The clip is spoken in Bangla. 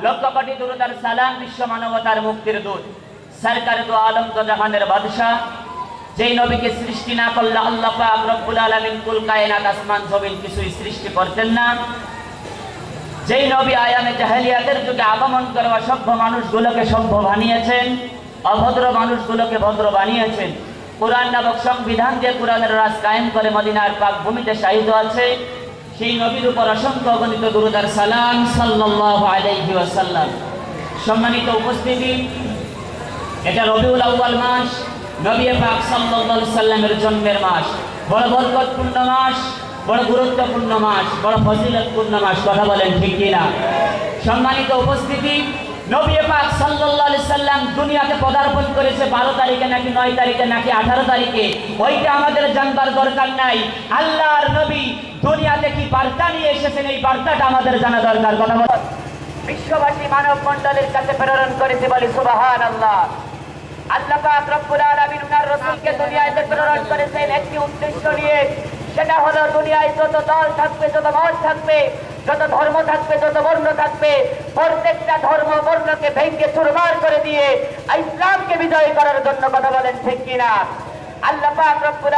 লক্ষ কোটি দুরূদ আর সালাম বিশ্ব মানবতার মুক্তির দূত সরকারে দু আলম তো জাহানের বাদশা, যেই নবীকে সৃষ্টি না করলে আল্লাহ পাক রব্বুল আলামিন কুল কায়নাত আসমান জমিন কিছুই সৃষ্টি করতেন না। যেই নবী আয়ামে জাহেলিয়াতের যুগে আগমন করে অসভ্য মানুষগুলোকে সভ্য বানিয়েছেন, অভদ্র মানুষগুলোকে ভদ্র বানিয়েছেন। কুরআন নামক সংবিধান দিয়ে কুরআনের রাজ কায়েম করে মদিনার পাক ভূমিতে শাহিদ আছে সেই নবীর উপর অসংখ্য অগণিত দুরূদ আর সালাম সাল্লাল্লাহু আলাইহি ওয়াসাল্লাম। সম্মানিত উপস্থিতি, এটা রবিউল আউয়াল মাস, নবী পাক সাল্লাল্লাহু আলাইহি সাল্লামের জন্মের মাস, বড় বরকতপূর্ণ মাস, বড় গুরুত্বপূর্ণ মাস, বড় ফজিলতপূর্ণ মাস। কথা বলেন ঠিক কিনা? সম্মানিত উপস্থিতি, নবী পাক সাল্লাল্লাহু আলাইহি সাল্লাম দুনিয়াতে পদার্পণ করেছে 12 তারিখে নাকি 9 তারিখে নাকি 18 তারিখে, ওইটা আমাদের জানবার দরকার নাই। আল্লাহর নবী দুনিয়াতে কি বার্তা নিয়ে এসেছেন এই বার্তাটা আমাদের জানা দরকার। কথা বলেন। বিশ্ববাসী মানব মণ্ডলের কাছে প্রেরণ করেছে, বলি সুবহানাল্লাহ। আল্লাহ পাক রব্বুল আলামিন ওনার রাসূলকে দুনিয়াতে প্রেরণ করেছেন একটি উদ্দেশ্য নিয়ে, সেটা হলো দুনিয়ায় যত দল থাকবে, যত মত থাকবে, যত ধর্ম থাকবে, যত বর্ণ থাকবে, প্রত্যেকটা ধর্ম বর্ণকে ভেঙে চুরমার করে দিয়ে ইসলামকে বিজয় করার জন্য। কথা বলেন ঠিক কিনা? আল্লাহ পাক রব্বুল